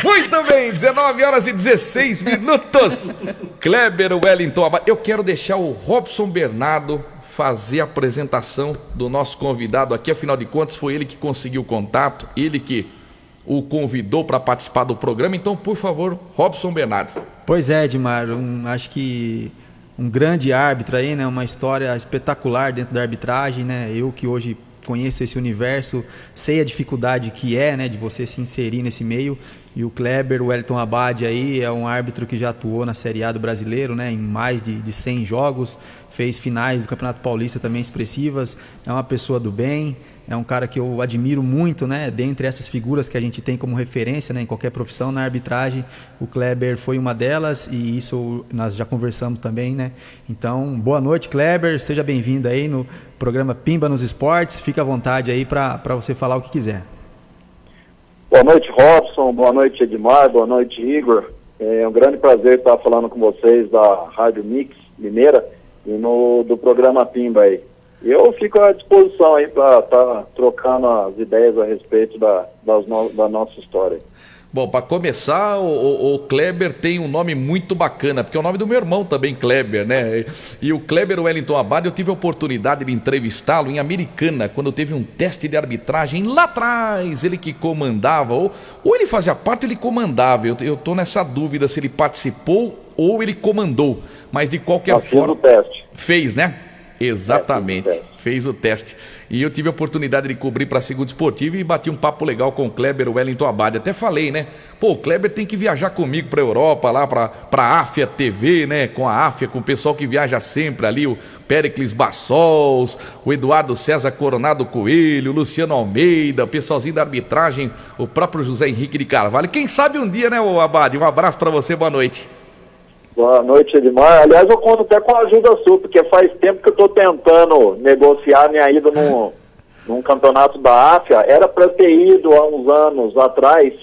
Muito bem, 19 horas e 16 minutos. Kleber Wellington Abad. Eu quero deixar o Robson Bernardo fazer a apresentação do nosso convidado aqui. Afinal de contas, foi ele que conseguiu o contato, ele que o convidou para participar do programa. Então, por favor, Robson Bernardo. Pois é, Edmar, acho que um grande árbitro aí, né? Uma história espetacular dentro da arbitragem, né? Eu que hoje conheço esse universo, sei a dificuldade que é, né, de você se inserir nesse meio. E o Kleber Wellington Abad aí é um árbitro que já atuou na Série A do Brasileiro, né, em mais de 100 jogos, fez finais do Campeonato Paulista também expressivas, é uma pessoa do bem, é um cara que eu admiro muito, né, dentre essas figuras que a gente tem como referência, né, em qualquer profissão na arbitragem, o Kleber foi uma delas e isso nós já conversamos também, né. Então, boa noite, Kleber, seja bem-vindo aí no programa Pimba nos Esportes, fica à vontade aí para você falar o que quiser. Boa noite, Robson, boa noite, Edmar, boa noite, Igor. É um grande prazer estar falando com vocês da Rádio Mix Mineira e do programa Pimba aí. Eu fico à disposição aí para estar trocando as ideias a respeito da nossa história. Bom, para começar, o Kleber tem um nome muito bacana, porque é o nome do meu irmão também, Kleber, né? E o Kleber Wellington Abad, eu tive a oportunidade de entrevistá-lo em Americana, quando teve um teste de arbitragem lá atrás, ele que comandava, ou ele fazia parte ou ele comandava, eu tô nessa dúvida se ele participou ou ele comandou, mas de qualquer forma... Fez o teste. Fez, né? Exatamente, fez o teste. E eu tive a oportunidade de cobrir para a Segunda Esportiva e bati um papo legal com o Kleber Wellington Abad. Até falei, né? Pô, o Kleber tem que viajar comigo para a Europa, lá para a AFIA TV, né? Com a AFIA, com o pessoal que viaja sempre ali, o Péricles Bassols, o Eduardo César Coronado Coelho, o Luciano Almeida, o pessoalzinho da arbitragem, o próprio José Henrique de Carvalho. Quem sabe um dia, né, Abad? Um abraço para você, boa noite. Boa noite, Edmar. Aliás, eu conto até com a ajuda sua, porque faz tempo que eu estou tentando negociar minha ida num campeonato da AFIA. Era para ter ido há uns anos atrás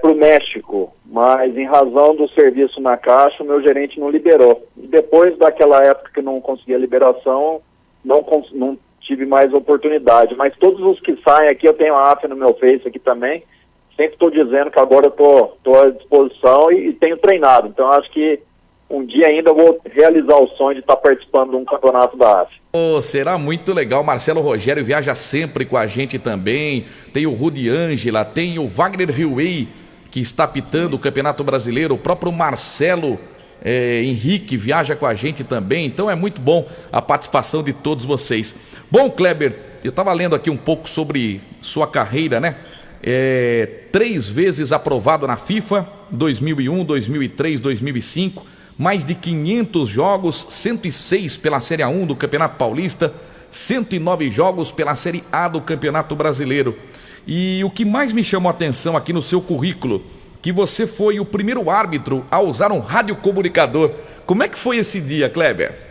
para o México, mas em razão do serviço na Caixa, o meu gerente não liberou. E depois daquela época que não consegui a liberação, não tive mais oportunidade. Mas todos os que saem aqui, eu tenho a AFIA no meu Face aqui também, sempre estou dizendo que agora eu estou à disposição e tenho treinado. Então acho que um dia ainda eu vou realizar o sonho de estar participando de um campeonato da AFIA. Oh, será muito legal. Marcelo Rogério viaja sempre com a gente também. Tem o Rudi Ângela, tem o Wagner Riuei, que está apitando o Campeonato Brasileiro. O próprio Marcelo Henrique viaja com a gente também. Então é muito bom a participação de todos vocês. Bom, Kleber, eu estava lendo aqui um pouco sobre sua carreira, né? 3 vezes aprovado na FIFA, 2001, 2003, 2005, mais de 500 jogos, 106 pela Série A1 do Campeonato Paulista, 109 jogos pela Série A do Campeonato Brasileiro. E o que mais me chamou a atenção aqui no seu currículo, que você foi o primeiro árbitro a usar um radiocomunicador. Como é que foi esse dia, Kleber?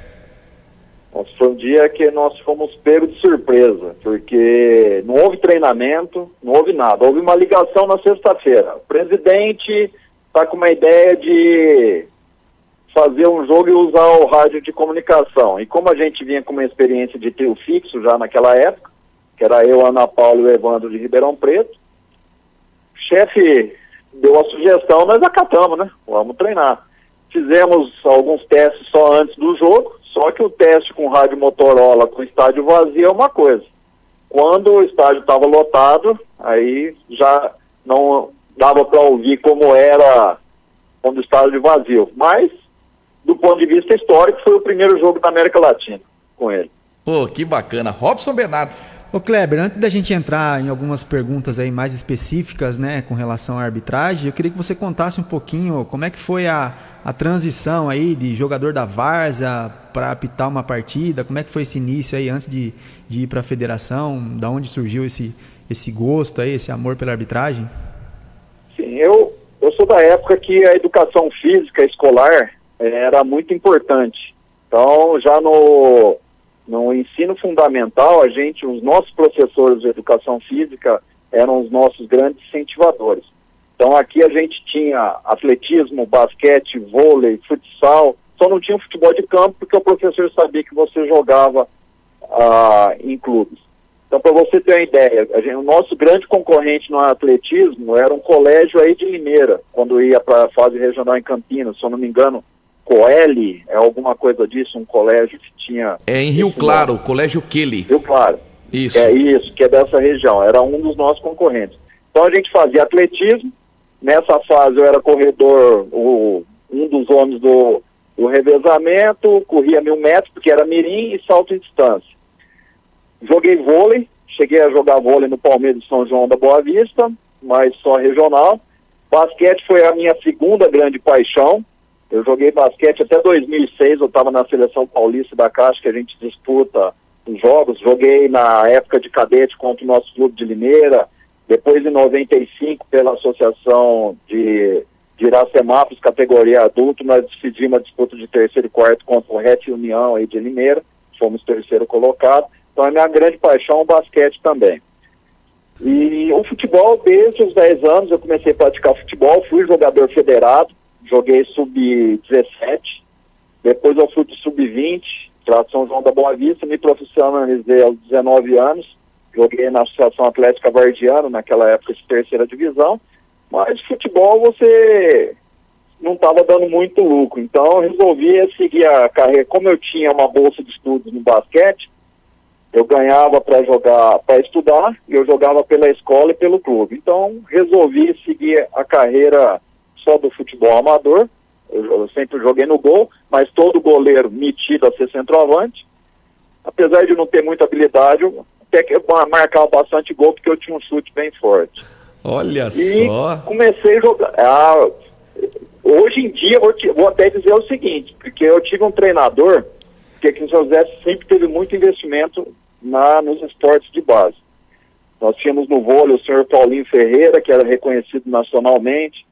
Nossa, foi um dia que nós fomos pegos de surpresa, porque não houve treinamento, não houve nada. Houve uma ligação na sexta-feira. O presidente está com uma ideia de fazer um jogo e usar o rádio de comunicação. E como a gente vinha com uma experiência de trio fixo já naquela época, que era eu, Ana Paula e o Evandro de Ribeirão Preto, o chefe deu a sugestão, nós acatamos, né? Vamos treinar. Fizemos alguns testes só antes do jogo. Só que o teste com rádio Motorola com estádio vazio é uma coisa. Quando o estádio estava lotado, aí já não dava para ouvir como era quando o estádio vazio. Mas, do ponto de vista histórico, foi o primeiro jogo da América Latina com ele. Pô, que bacana. Robson Bernardo. Ô Kleber, antes da gente entrar em algumas perguntas aí mais específicas, né, com relação à arbitragem, eu queria que você contasse um pouquinho como é que foi a transição aí de jogador da várzea para apitar uma partida, como é que foi esse início aí antes de ir para a federação, da onde surgiu esse gosto aí, esse amor pela arbitragem? Sim, eu sou da época que a educação física escolar era muito importante. Então, já no ensino fundamental, os nossos professores de educação física eram os nossos grandes incentivadores. Então aqui a gente tinha atletismo, basquete, vôlei, futsal, só não tinha futebol de campo porque o professor sabia que você jogava em clubes. Então, para você ter uma ideia, o nosso grande concorrente no atletismo era um colégio aí de Limeira, quando ia para a fase regional em Campinas, se eu não me engano, Coeli, é alguma coisa disso, um colégio que tinha... É em Rio Claro, nome. Colégio Kelly. Rio Claro. Isso. É isso, que é dessa região, era um dos nossos concorrentes. Então a gente fazia atletismo, nessa fase eu era corredor, um dos homens do revezamento, corria 1000 metros, porque era mirim e salto em distância. Joguei vôlei, cheguei a jogar vôlei no Palmeiras de São João da Boa Vista, mas só regional. Basquete foi a minha segunda grande paixão. Eu joguei basquete até 2006, eu estava na seleção paulista da Caixa, que a gente disputa os jogos. Joguei na época de cadete contra o nosso clube de Limeira, depois em 95 pela associação de Iracemápolis, categoria adulto, nós fizemos uma disputa de terceiro e quarto contra o RET União aí de Limeira, fomos terceiro colocado. Então a minha grande paixão é o basquete também. E o futebol, desde os 10 anos eu comecei a praticar futebol, fui jogador federado, joguei sub-17, depois eu fui de sub-20, para São João da Boa Vista, me profissionalizei aos 19 anos, joguei na Associação Atlética Vardiana, naquela época de terceira divisão, mas futebol você não estava dando muito lucro, então eu resolvi seguir a carreira. Como eu tinha uma bolsa de estudos no basquete, eu ganhava para jogar, para estudar, e eu jogava pela escola e pelo clube. Então resolvi seguir a carreira só do futebol amador. Eu sempre joguei no gol, mas todo goleiro metido a ser centroavante. Apesar de não ter muita habilidade, eu até que marcava bastante gol, porque eu tinha um chute bem forte. Olha só! Comecei a jogar. Hoje em dia, vou até dizer o seguinte, porque eu tive um treinador, que aqui em São José sempre teve muito investimento nos esportes de base. Nós tínhamos no vôlei o senhor Paulinho Ferreira, que era reconhecido nacionalmente,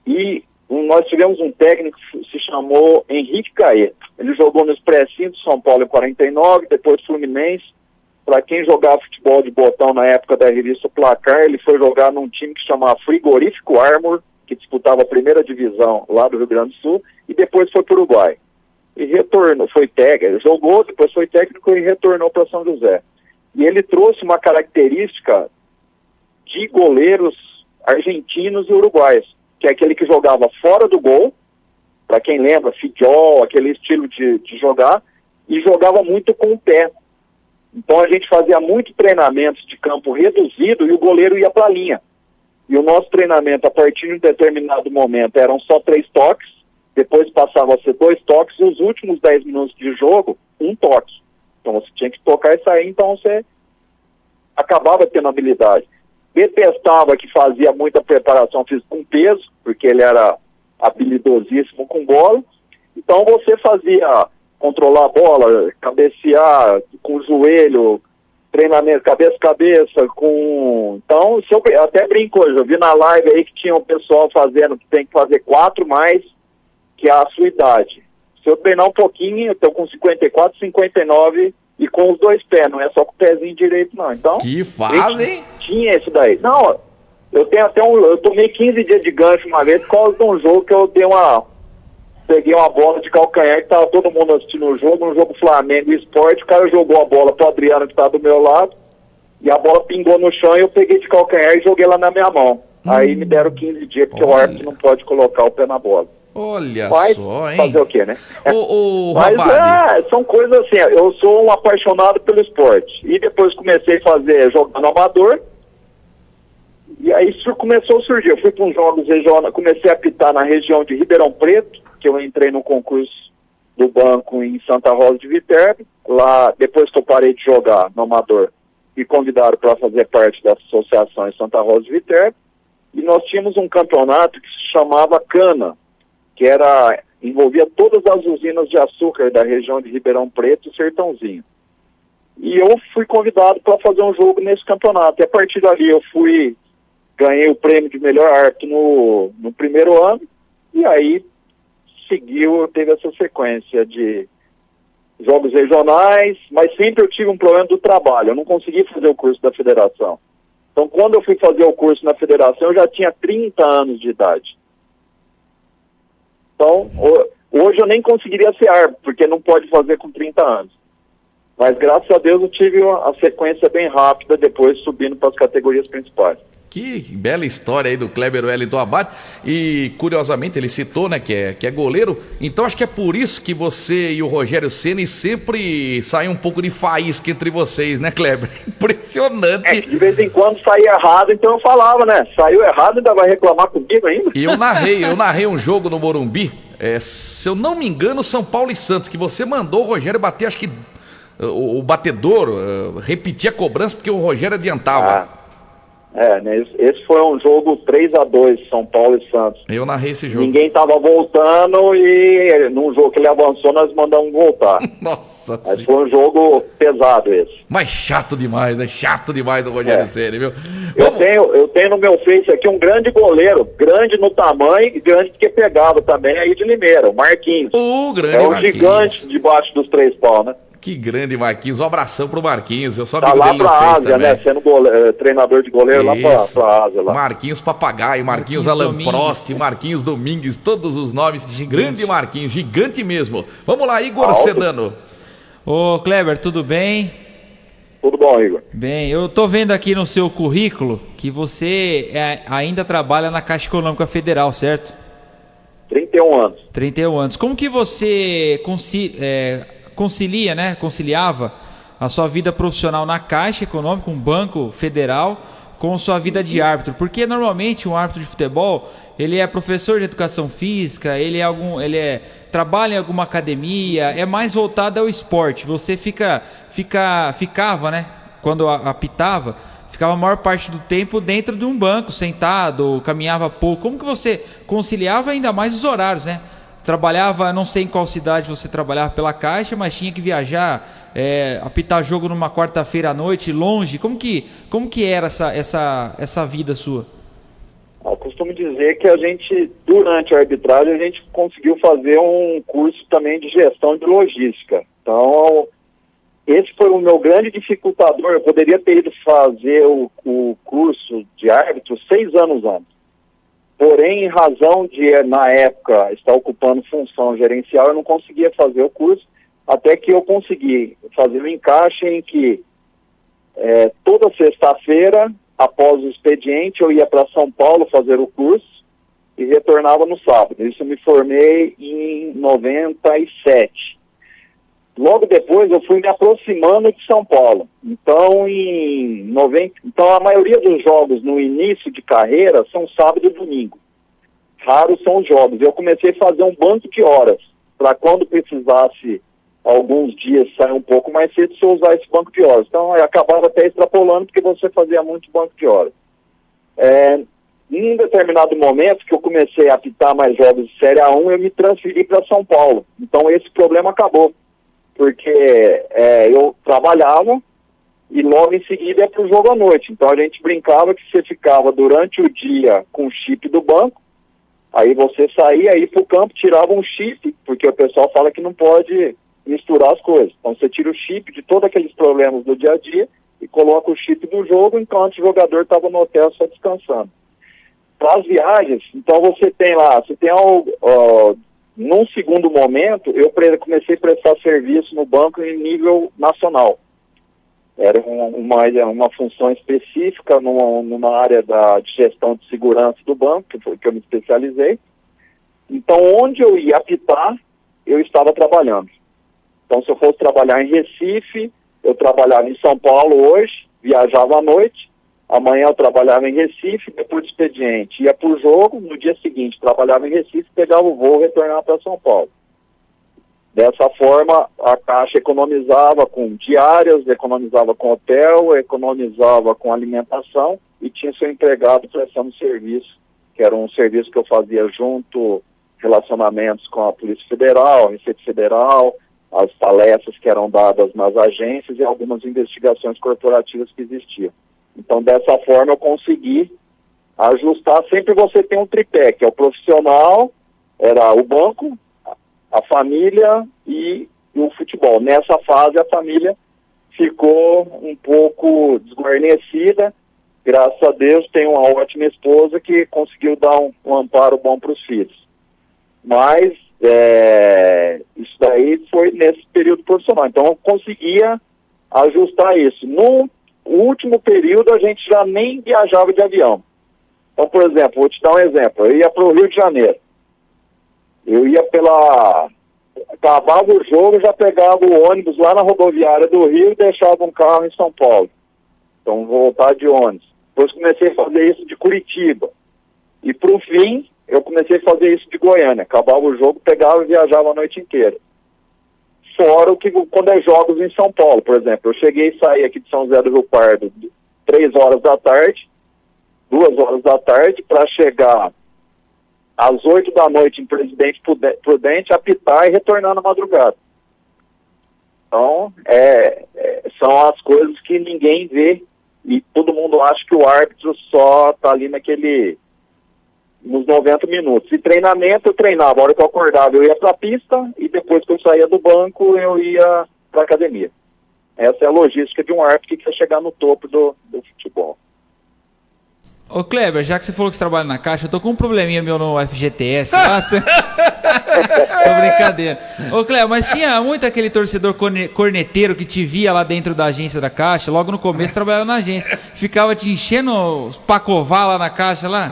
e nós tivemos um técnico que se chamou Henrique Caeta. Ele jogou no Expressinho de São Paulo em 49, depois Fluminense. Para quem jogava futebol de botão na época da revista Placar, ele foi jogar num time que se chamava Frigorífico Armor, que disputava a primeira divisão lá do Rio Grande do Sul, e depois foi para o Uruguai. E retornou, foi técnico, jogou, depois foi técnico e retornou para São José. E ele trouxe uma característica de goleiros argentinos e uruguaios, que é aquele que jogava fora do gol, para quem lembra, Fidjol, aquele estilo de jogar, e jogava muito com o pé. Então a gente fazia muito treinamentos de campo reduzido e o goleiro ia para a linha. E o nosso treinamento, a partir de um determinado momento, eram só 3 toques, depois passava a ser 2 toques, e os últimos 10 minutos de jogo, 1 toque. Então você tinha que tocar e sair, então você acabava tendo habilidade. Detestava que fazia muita preparação física com peso, porque ele era habilidosíssimo com bola. Então você fazia controlar a bola, cabecear com o joelho, treinamento cabeça, com... Então, eu até brinco hoje, eu vi na live aí que tinha um pessoal fazendo que tem que fazer 4 mais que a sua idade. Se eu treinar um pouquinho, eu tô com 54, 59 e com os 2 pés, não é só com o pezinho direito não. Então, que fase, hein? Tinha esse daí. Não, eu tenho até eu tomei 15 dias de gancho uma vez por causa de um jogo que eu peguei uma bola de calcanhar, que tava todo mundo assistindo o jogo, um jogo Flamengo e Sport, o cara jogou a bola pro Adriano que tá do meu lado, e a bola pingou no chão e eu peguei de calcanhar e joguei lá na minha mão. Aí me deram 15 dias, porque o árbitro não pode colocar o pé na bola. Olha só, hein? Fazer o quê, né? Mas são coisas assim, eu sou um apaixonado pelo esporte. E depois comecei a fazer jogando amador, e aí isso começou a surgir. Eu fui para uns jogos regionais, comecei a apitar na região de Ribeirão Preto, que eu entrei no concurso do banco em Santa Rosa de Viterbo. Lá, depois que eu parei de jogar no amador, me convidaram para fazer parte da associação em Santa Rosa de Viterbo. E nós tínhamos um campeonato que se chamava Cana, que envolvia todas as usinas de açúcar da região de Ribeirão Preto e Sertãozinho. E eu fui convidado para fazer um jogo nesse campeonato. E a partir dali eu ganhei o prêmio de melhor árbitro no primeiro ano, e aí teve essa sequência de jogos regionais, mas sempre eu tive um problema do trabalho, eu não consegui fazer o curso da federação. Então quando eu fui fazer o curso na federação, eu já tinha 30 anos de idade. Então, hoje eu nem conseguiria ser árbitro, porque não pode fazer com 30 anos. Mas graças a Deus eu tive a sequência bem rápida, depois subindo para as categorias principais. Que bela história aí do Kleber Wellington Abate. E curiosamente ele citou, né, que é goleiro. Então acho que é por isso que você e o Rogério Ceni sempre saem um pouco de faísca entre vocês, né, Kleber? Impressionante. É que de vez em quando saía errado, então eu falava, né? Saiu errado, ainda vai reclamar comigo ainda? E eu narrei um jogo no Morumbi, se eu não me engano, São Paulo e Santos, que você mandou o Rogério bater, acho que o batedor repetia a cobrança porque o Rogério adiantava. Né? Esse foi um jogo 3-2, São Paulo e Santos. Eu narrei esse jogo. Ninguém tava voltando e num jogo que ele avançou, nós mandamos voltar. Nossa. Mas foi um jogo pesado esse. Mas chato demais, né? Chato demais o Rogério Ceni, viu? Eu tenho no meu Face aqui um grande goleiro, grande no tamanho e grande porque pegava também aí de Limeira, o Marquinhos. O grande Marquinhos. Marquinhos. Gigante debaixo dos 3 paus, né? Que grande Marquinhos, um abração pro Marquinhos, eu sou Tá amigo lá dele pra no Face Ásia, também. né? Sendo treinador de goleiro lá pra Ásia. Lá. Marquinhos Papagaio, Marquinhos Alan Prost, Marquinhos Domingues, todos os nomes. Gigante. Grande Marquinhos, gigante mesmo. Vamos lá, Igor Sedano. Ô Kleber, tudo bem? Tudo bom, Igor? Bem, eu tô vendo aqui no seu currículo que você ainda trabalha na Caixa Econômica Federal, certo? 31 anos. 31 anos. Como que você conciliava a sua vida profissional na Caixa Econômica, um banco federal, com sua vida de árbitro? Porque normalmente um árbitro de futebol, ele é professor de educação física, trabalha em alguma academia, é mais voltado ao esporte. Você ficava, né, quando apitava, ficava a maior parte do tempo dentro de um banco, sentado, caminhava pouco. Como que você conciliava ainda mais os horários, né? Trabalhava, não sei em qual cidade você trabalhava pela Caixa, mas tinha que viajar, apitar jogo numa quarta-feira à noite, longe. Como que era essa vida sua? Eu costumo dizer que a gente, durante a arbitragem, a gente conseguiu fazer um curso também de gestão de logística. Então, esse foi o meu grande dificultador. Eu poderia ter ido fazer o curso de árbitro 6 anos antes. Porém, em razão de, na época, estar ocupando função gerencial, eu não conseguia fazer o curso, até que eu consegui fazer o encaixe em que toda sexta-feira, após o expediente, eu ia para São Paulo fazer o curso e retornava no sábado. Isso eu me formei em 97. Logo depois eu fui me aproximando de São Paulo. Então, então a maioria dos jogos no início de carreira são sábado e domingo. Raros são os jogos. Eu comecei a fazer um banco de horas, para quando precisasse alguns dias sair um pouco mais cedo, se eu usar esse banco de horas. Então eu acabava até extrapolando, porque você fazia muito banco de horas. Em um determinado momento que eu comecei a apitar mais jogos de Série A1, eu me transferi para São Paulo. Então esse problema acabou. Porque eu trabalhava e logo em seguida ia para o jogo à noite. Então a gente brincava que você ficava durante o dia com o chip do banco, aí você saía, ia para o campo, tirava um chip, porque o pessoal fala que não pode misturar as coisas. Então você tira o chip de todos aqueles problemas do dia a dia e coloca o chip do jogo enquanto o jogador estava no hotel só descansando. Para as viagens, então você tem num segundo momento, eu comecei a prestar serviço no banco em nível nacional. Era uma função específica numa área de gestão de segurança do banco, que foi que eu me especializei. Então, onde eu ia apitar, eu estava trabalhando. Então, se eu fosse trabalhar em Recife, eu trabalhava em São Paulo hoje, viajava à noite. Amanhã eu trabalhava em Recife, depois do expediente ia para o jogo, no dia seguinte trabalhava em Recife, pegava o voo e retornava para São Paulo. Dessa forma, a Caixa economizava com diárias, economizava com hotel, economizava com alimentação e tinha seu empregado prestando serviço, que era um serviço que eu fazia junto, relacionamentos com a Polícia Federal, a Receita Federal, as palestras que eram dadas nas agências e algumas investigações corporativas que existiam. Então, dessa forma, eu consegui ajustar. Sempre você tem um tripé, que é o profissional, era o banco, a família e o futebol. Nessa fase, a família ficou um pouco desguarnecida. Graças a Deus, tenho uma ótima esposa que conseguiu dar um amparo bom para os filhos. Mas Isso daí foi nesse período profissional. Então eu conseguia ajustar isso. No último período a gente já nem viajava de avião. Então, por exemplo, vou te dar um exemplo. Eu ia para o Rio de Janeiro. Eu ia acabava o jogo, já pegava o ônibus lá na rodoviária do Rio e deixava um carro em São Paulo. Então, voltar de ônibus. Depois comecei a fazer isso de Curitiba. E pro fim, eu comecei a fazer isso de Goiânia. Acabava o jogo, pegava e viajava a noite inteira. Fora o que quando é jogos em São Paulo, por exemplo. Eu cheguei e saí aqui de São José do Rio Pardo 3 horas da tarde, 2 horas da tarde, para chegar às 8 da noite em Presidente Prudente, apitar e retornar na madrugada. Então, são as coisas que ninguém vê e todo mundo acha que o árbitro só está ali nos 90 minutos. E treinamento, eu treinava. A hora que eu acordava, eu ia para a pista e depois que eu saía do banco, eu ia para a academia. Essa é a logística de um árbitro que quer chegar no topo do futebol. Ô Kleber, já que você falou que você trabalha na Caixa, eu tô com um probleminha meu no FGTS. Nossa. Tô brincadeira. Ô Kleber, mas tinha muito aquele torcedor corneteiro que te via lá dentro da agência da Caixa, logo no começo trabalhava na agência. Ficava te enchendo os pacovar lá na Caixa lá?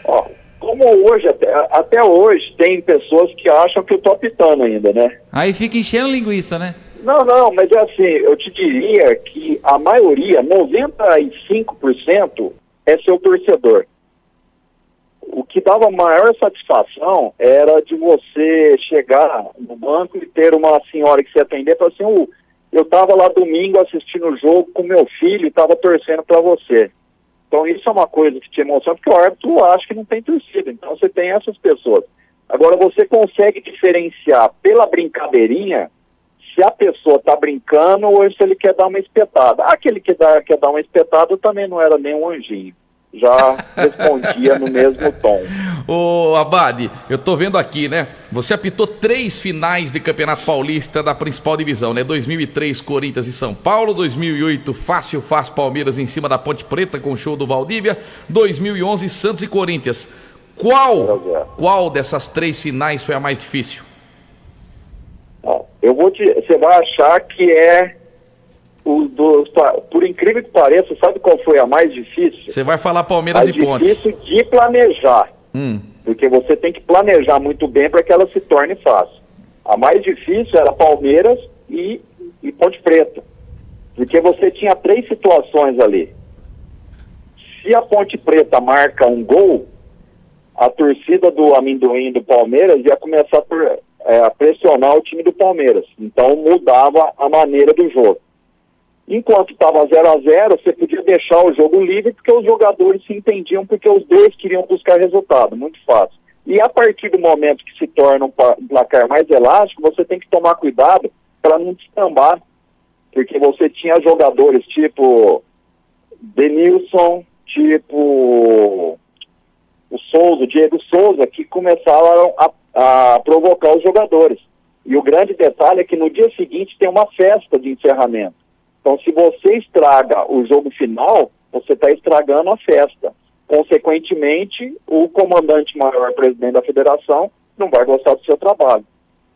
Ó, como hoje, até hoje, tem pessoas que acham que eu tô apitando ainda, né? Aí fica enchendo linguiça, né? Não, mas é assim, eu te diria que a maioria, 95%, é seu torcedor. O que dava maior satisfação era de você chegar no banco e ter uma senhora que se atender e falar assim, eu estava lá domingo assistindo o jogo com meu filho e estava torcendo para você. Então isso é uma coisa que te emociona, porque o árbitro acha que não tem torcida, então você tem essas pessoas. Agora você consegue diferenciar pela brincadeirinha se a pessoa está brincando ou se ele quer dar uma espetada. Aquele que quer dar uma espetada também não era nem um anjinho. Já respondia no mesmo tom. Ô Abade, eu tô vendo aqui, né? Você apitou 3 finais de Campeonato Paulista da principal divisão, né? 2003, Corinthians e São Paulo. 2008, Fácil Palmeiras em cima da Ponte Preta com o show do Valdívia. 2011, Santos e Corinthians. Qual dessas 3 finais foi a mais difícil? Você vai achar que por incrível que pareça, sabe qual foi a mais difícil? Você vai falar Palmeiras e Ponte. Difícil de planejar, porque você tem que planejar muito bem para que ela se torne fácil. A mais difícil era Palmeiras e Ponte Preta, porque você tinha 3 situações ali. Se a Ponte Preta marca um gol, a torcida do amendoim do Palmeiras ia começar a pressionar o time do Palmeiras. Então mudava a maneira do jogo. Enquanto estava 0-0, você podia deixar o jogo livre porque os jogadores se entendiam, porque os dois queriam buscar resultado, muito fácil. E a partir do momento que se torna um placar mais elástico, você tem que tomar cuidado para não destambar, porque você tinha jogadores tipo Denilson, tipo o Diego Souza, que começaram a provocar os jogadores. E o grande detalhe é que no dia seguinte tem uma festa de encerramento. Então, se você estraga o jogo final, você está estragando a festa. Consequentemente, o comandante maior, presidente da federação, não vai gostar do seu trabalho.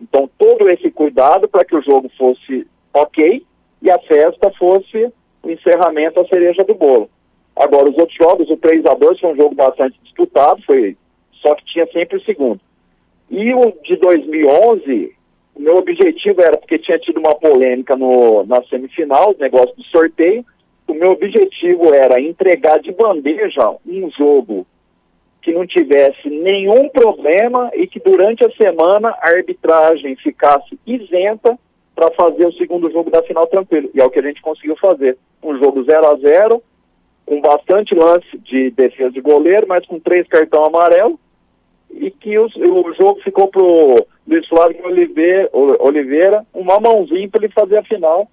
Então, todo esse cuidado para que o jogo fosse ok e a festa fosse o encerramento, a cereja do bolo. Agora, os outros jogos, o 3-2 foi um jogo bastante disputado, só que tinha sempre o segundo. E o de 2011... O meu objetivo era, porque tinha tido uma polêmica na semifinal, o negócio do sorteio, o meu objetivo era entregar de bandeja um jogo que não tivesse nenhum problema e que durante a semana a arbitragem ficasse isenta para fazer o segundo jogo da final tranquilo. E é o que a gente conseguiu fazer. Um jogo 0-0, com bastante lance de defesa de goleiro, mas com 3 cartões amarelos, e que o jogo ficou pro Luiz Flávio Oliveira uma mãozinha para ele fazer a final,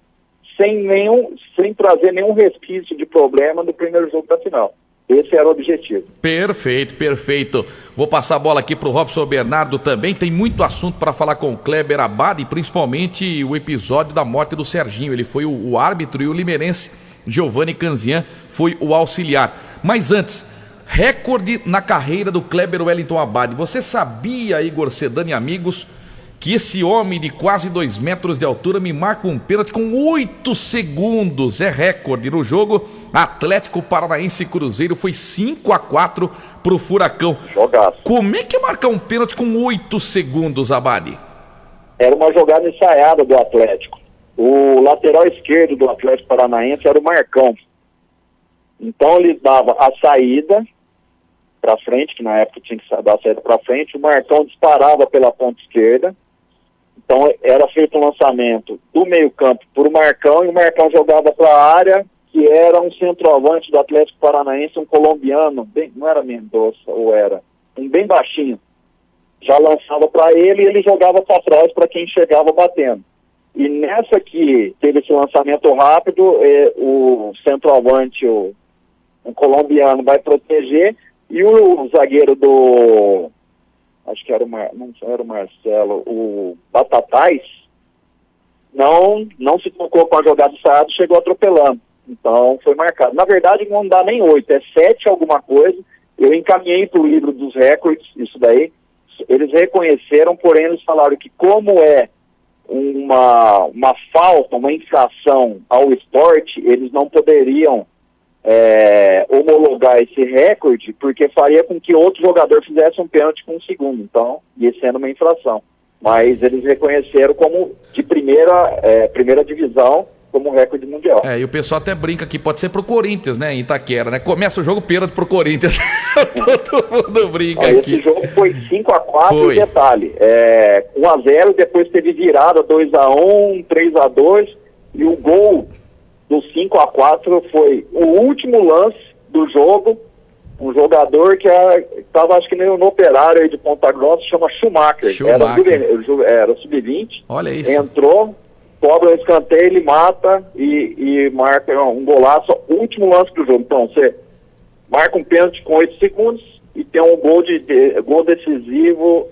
sem trazer nenhum resquício de problema do primeiro jogo da final. Esse era o objetivo. Perfeito. Vou passar a bola aqui pro Robson Bernardo também. Tem muito assunto para falar com o Kleber Abade, principalmente o episódio da morte do Serginho. Ele foi o árbitro e o limerense Giovanni Canzian foi o auxiliar. Mas antes, recorde na carreira do Kleber Wellington Abade. Você sabia, Igor Sedano e amigos, que esse homem de quase 2 metros de altura me marca um pênalti com 8 segundos. É recorde no jogo. Atlético Paranaense e Cruzeiro foi 5-4 pro Furacão. Jogaço. Como é que é marcar um pênalti com 8 segundos, Abade? Era uma jogada ensaiada do Atlético. O lateral esquerdo do Atlético Paranaense era o Marcão. Então ele dava a saída para frente, que na época tinha que dar a saída para frente, o Marcão disparava pela ponta esquerda. Então era feito um lançamento do meio-campo para o Marcão, e o Marcão jogava para a área, que era um centroavante do Atlético Paranaense, um colombiano, não era Mendoza, ou era, um bem baixinho. Já lançava para ele e ele jogava para trás para quem chegava batendo. E nessa que teve esse lançamento rápido, o centroavante, um colombiano, vai proteger, e o zagueiro do... acho que era não era o Marcelo, o Batatais, não se tocou com a jogada ensaiada, chegou atropelando. Então foi marcado. Na verdade não dá nem 8, é 7 alguma coisa. Eu encaminhei para o livro dos recordes, isso daí. Eles reconheceram, porém eles falaram que como é uma falta, uma infração ao esporte, eles não poderiam homologar esse recorde, porque faria com que outro jogador fizesse um pênalti com 1 segundo, então ia sendo uma infração. Mas eles reconheceram como de primeira divisão, como recorde mundial. E o pessoal até brinca que pode ser pro Corinthians, né, em Itaquera, né? Começa o jogo, pênalti pro Corinthians. Todo mundo brinca aqui. Esse jogo foi 5-4, e detalhe, 1-0, depois teve virada, 2-1, 3-2, e o gol do 5-4 foi o último lance do jogo, um jogador que estava, acho que no Operário aí de Ponta Grossa, chama Schumacher. Era sub-20. Olha isso. Entrou, cobra um escanteio, ele mata e marca um golaço, último lance do jogo. Então, você marca um pênalti com 8 segundos e tem um gol decisivo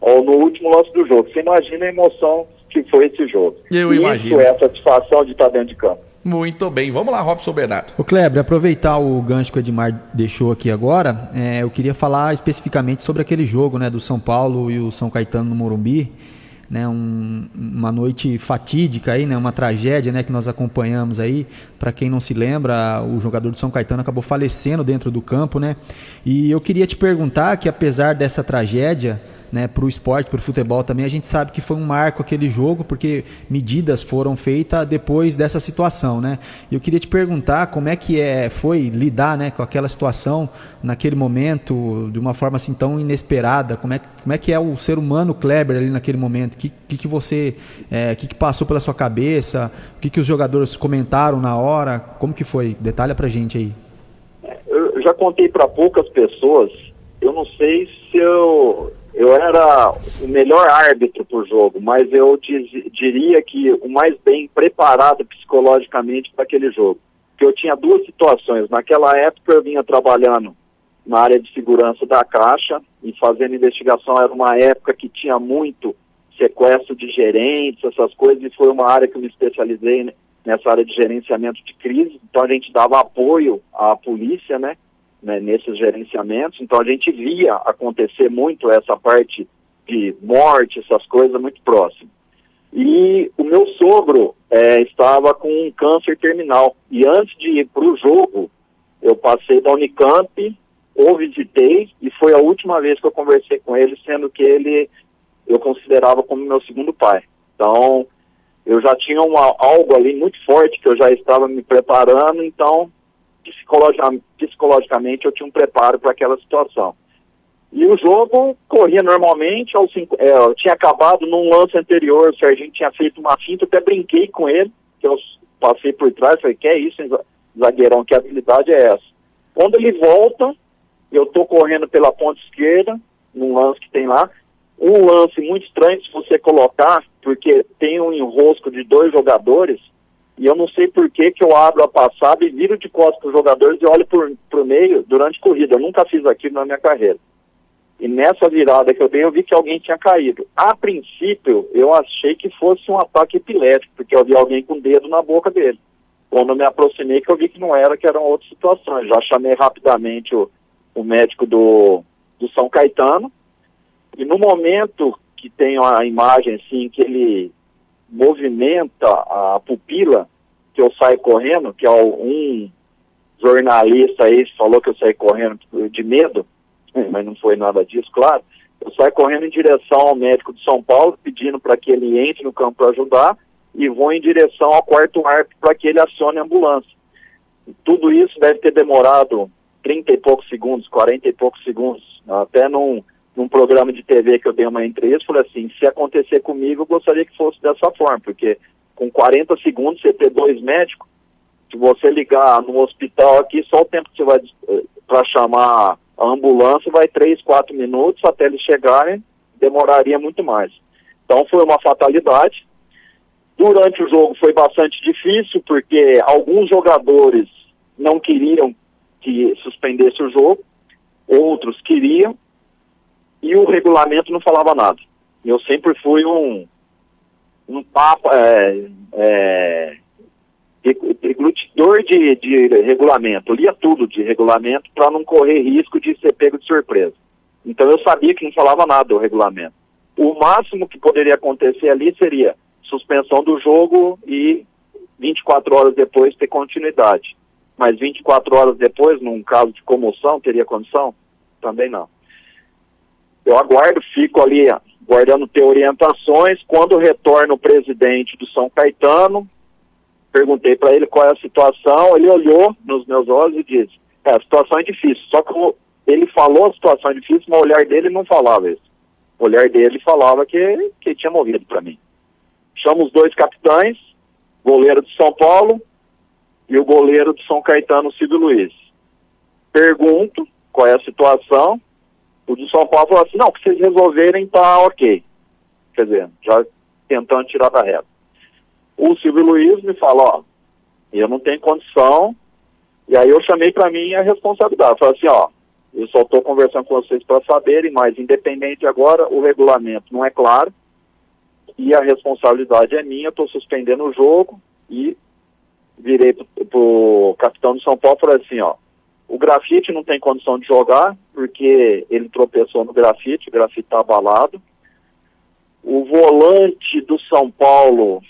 no último lance do jogo. Você imagina a emoção que foi esse jogo. Eu imagino. Isso é a satisfação de estar dentro de campo. Muito bem, vamos lá, Robson Bernardo. Ô Kleber, aproveitar o gancho que o Edmar deixou aqui agora, eu queria falar especificamente sobre aquele jogo, né, do São Paulo e o São Caetano no Morumbi, né, uma noite fatídica aí, né, uma tragédia, né, que nós acompanhamos aí. Para quem não se lembra, o jogador do São Caetano acabou falecendo dentro do campo, né? E eu queria te perguntar que, apesar dessa tragédia, né, para o esporte, para o futebol também, a gente sabe que foi um marco aquele jogo, porque medidas foram feitas depois dessa situação, né? E eu queria te perguntar como é que foi lidar, né, com aquela situação naquele momento, de uma forma assim tão inesperada. Como é que é o ser humano Kleber ali naquele momento? O que passou pela sua cabeça? O que os jogadores comentaram na hora? Como que foi? Detalha pra gente aí. Eu já contei para poucas pessoas. Eu não sei se eu era o melhor árbitro pro jogo, mas eu diria que o mais bem preparado psicologicamente para aquele jogo. Porque eu tinha 2 situações. Naquela época eu vinha trabalhando na área de segurança da Caixa e fazendo investigação. Era uma época que tinha muito sequestro de gerentes, essas coisas, e foi uma área que eu me especializei, né, nessa área de gerenciamento de crise. Então a gente dava apoio à polícia, né, nesses gerenciamentos. Então a gente via acontecer muito essa parte de morte, essas coisas muito próximas. E o meu sogro estava com um câncer terminal, e antes de ir para o jogo eu passei da Unicamp, o visitei, e foi a última vez que eu conversei com ele, sendo que eu considerava como meu segundo pai. Então eu já tinha algo ali muito forte que eu já estava me preparando. Então psicologicamente eu tinha um preparo para aquela situação. E o jogo corria normalmente, eu tinha acabado num lance anterior, o Serginho tinha feito uma finta, até brinquei com ele, que eu passei por trás, falei, que é isso, hein, zagueirão, que habilidade é essa? Quando ele volta, eu tô correndo pela ponta esquerda, num lance que tem lá, um lance muito estranho se você colocar, porque tem um enrosco de 2 jogadores, e eu não sei por que eu abro a passada e viro de costas para os jogadores e olho pro meio durante a corrida. Eu nunca fiz aquilo na minha carreira. E nessa virada que eu dei, eu vi que alguém tinha caído. A princípio, eu achei que fosse um ataque epilético, porque eu vi alguém com o dedo na boca dele. Quando eu me aproximei, que eu vi que não era, que eram outras situações. Já chamei rapidamente o médico do São Caetano, e no momento que tem a imagem assim, que ele movimenta a pupila, que eu saio correndo, que é um jornalista aí falou que eu saí correndo de medo, mas não foi nada disso, claro. Eu saio correndo em direção ao médico de São Paulo, pedindo para que ele entre no campo para ajudar, e vou em direção ao quarto árbitro para que ele acione a ambulância. E tudo isso deve ter demorado 30 e poucos segundos, 40 e poucos segundos. Até num programa de TV que eu dei uma entrevista, falei assim, se acontecer comigo, eu gostaria que fosse dessa forma, porque com 40 segundos você ter 2 médicos, se você ligar no hospital aqui, só o tempo que você vai para chamar a ambulância vai 3, 4 minutos, até eles chegarem, demoraria muito mais. Então foi uma fatalidade. Durante o jogo foi bastante difícil, porque alguns jogadores não queriam que suspendesse o jogo, outros queriam, e o regulamento não falava nada. Eu sempre fui um papa, deglutidor de regulamento, lia tudo de regulamento para não correr risco de ser pego de surpresa. Então eu sabia que não falava nada do regulamento. O máximo que poderia acontecer ali seria suspensão do jogo e 24 horas depois ter continuidade. Mas 24 horas depois, num caso de comoção, teria condição? Também não. Eu aguardo, fico ali guardando ter orientações. Quando retorna o presidente do São Caetano, perguntei para ele qual é a situação, ele olhou nos meus olhos e disse, a situação é difícil, só que ele falou a situação é difícil, mas o olhar dele não falava isso. O olhar dele falava que tinha morrido para mim. Chamo os 2 capitães, goleiro de São Paulo e o goleiro de São Caetano, Silvio Luiz. Pergunto qual é a situação, o de São Paulo falou assim, não, que vocês resolverem tá ok. Quer dizer, já tentando tirar da reta. O Silvio Luiz me fala, ó, eu não tenho condição, e aí eu chamei para mim a responsabilidade. Falei assim, ó, eu só estou conversando com vocês para saberem, mas independente agora, o regulamento não é claro, e a responsabilidade é minha, eu estou suspendendo o jogo, e virei pro capitão de São Paulo e falei assim, ó, o Grafite não tem condição de jogar, porque ele tropeçou no grafite, o grafite está abalado. O volante do São Paulo,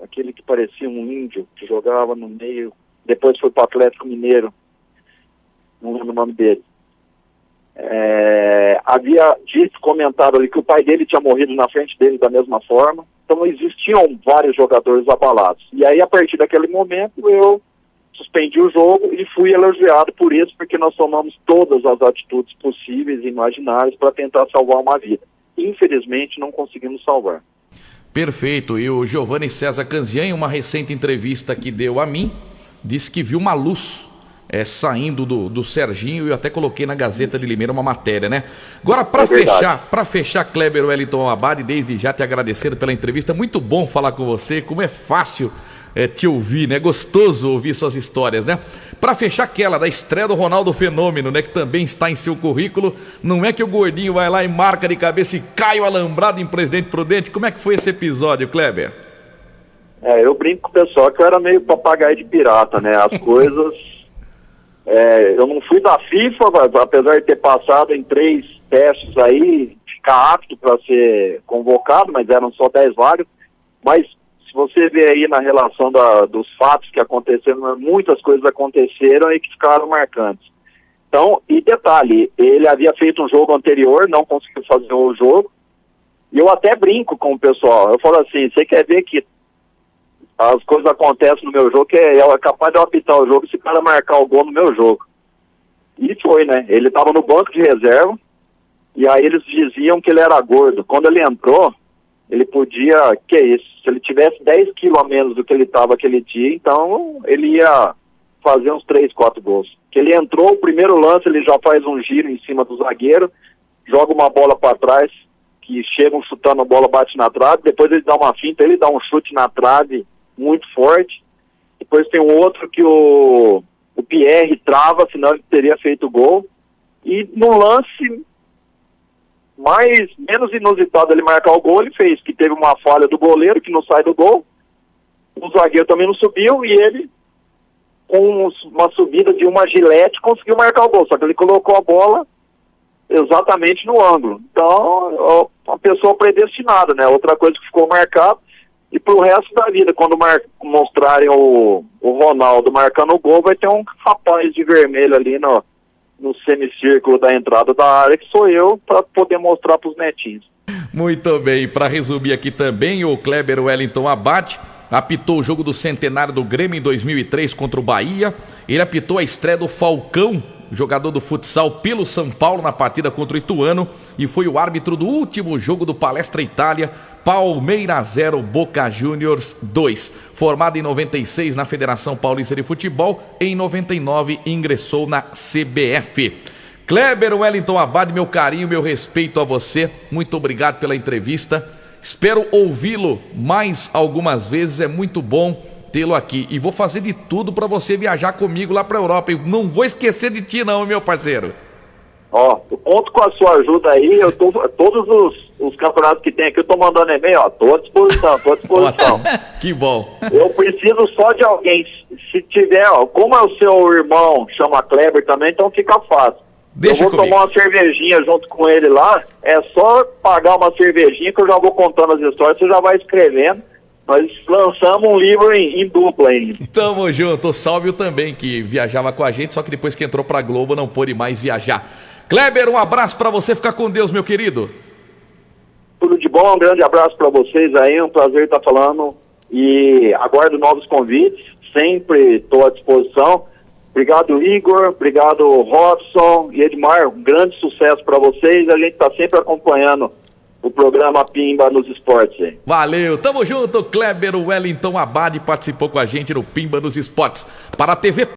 aquele que parecia um índio, que jogava no meio, depois foi para o Atlético Mineiro, não lembro o nome dele. Havia dito, comentado ali que o pai dele tinha morrido na frente dele da mesma forma, então existiam vários jogadores abalados. E aí, a partir daquele momento, eu suspendi o jogo e fui elogiado por isso, porque nós tomamos todas as atitudes possíveis e imaginárias para tentar salvar uma vida. Infelizmente, não conseguimos salvar. Perfeito. E o Giovanni César Canzian, em uma recente entrevista que deu a mim, disse que viu uma luz saindo do Serginho, e eu até coloquei na Gazeta de Limeira uma matéria, né? Agora, para fechar, Kleber Wellington Abad, desde já te agradecendo pela entrevista, muito bom falar com você, como é fácil te ouvir, né? Gostoso ouvir suas histórias, né? Para fechar aquela da estreia do Ronaldo Fenômeno, né? Que também está em seu currículo, não é que o gordinho vai lá e marca de cabeça e cai o alambrado em Presidente Prudente? Como é que foi esse episódio, Kleber? Eu brinco com o pessoal que eu era meio papagaio de pirata, né? As coisas... eu não fui da FIFA, apesar de ter passado em 3 testes aí, ficar apto para ser convocado, mas eram só 10 vagas. Mas se você vê aí na relação dos fatos que aconteceram, muitas coisas aconteceram e que ficaram marcantes. Então, e detalhe, ele havia feito um jogo anterior, não conseguiu fazer o jogo, e eu até brinco com o pessoal. Eu falo assim, você quer ver que as coisas acontecem no meu jogo, que é capaz de eu apitar o jogo se o cara marcar o gol no meu jogo. E foi, né? Ele estava no banco de reserva, e aí eles diziam que ele era gordo. Quando ele entrou, ele podia, que é isso, se ele tivesse 10 quilos a menos do que ele estava aquele dia, então ele ia fazer uns 3, 4 gols. Que ele entrou, o primeiro lance, ele já faz um giro em cima do zagueiro, joga uma bola para trás, que chegam chutando a bola, bate na trave, depois ele dá uma finta, ele dá um chute na trave muito forte, depois tem um outro que o Pierre trava, senão ele teria feito gol, e no lance menos inusitado ele marcar o gol, ele fez, que teve uma falha do goleiro que não sai do gol, o zagueiro também não subiu e ele, com uma subida de uma gilete, conseguiu marcar o gol. Só que ele colocou a bola exatamente no ângulo. Então, uma pessoa predestinada, né? Outra coisa que ficou marcado, e pro resto da vida, quando mostrarem o Ronaldo marcando o gol, vai ter um rapaz de vermelho ali no semicírculo da entrada da área, que sou eu, para poder mostrar pros netinhos. Muito bem, para resumir aqui também, o Kleber Wellington Abad apitou o jogo do centenário do Grêmio em 2003 contra o Bahia. Ele apitou a estreia do Falcão, jogador do futsal, pelo São Paulo na partida contra o Ituano, e foi o árbitro do último jogo do Palestra Itália, Palmeiras 0, Boca Juniors 2. Formado em 96 na Federação Paulista de Futebol, em 99 ingressou na CBF. Kleber Wellington Abad, meu carinho, meu respeito a você, muito obrigado pela entrevista. Espero ouvi-lo mais algumas vezes, é muito bom tê-lo aqui. E vou fazer de tudo para você viajar comigo lá para a Europa. E não vou esquecer de ti não, meu parceiro. Ó, eu conto com a sua ajuda aí. Todos os campeonatos que tem aqui, eu tô mandando e-mail, ó. Tô à disposição. Que bom. Eu preciso só de alguém. Se tiver, ó, como é o seu irmão, chama Kleber também, então fica fácil. Deixa eu vou comigo. tomar uma cervejinha junto com ele lá. É só pagar uma cervejinha que eu já vou contando as histórias, você já vai escrevendo. Nós lançamos um livro em dupla ainda. Tamo junto. O Sálvio também, que viajava com a gente, só que depois que entrou pra Globo não pôde mais viajar. Kleber, um abraço pra você, fica com Deus, meu querido. Tudo de bom, um grande abraço pra vocês aí, um prazer estar falando. E aguardo novos convites, sempre estou à disposição. Obrigado, Igor, obrigado, Robson e Edmar, um grande sucesso para vocês. A gente está sempre acompanhando o programa Pimba nos Esportes. Hein? Valeu, tamo junto. Kleber Wellington Abad participou com a gente no Pimba nos Esportes. Para a TV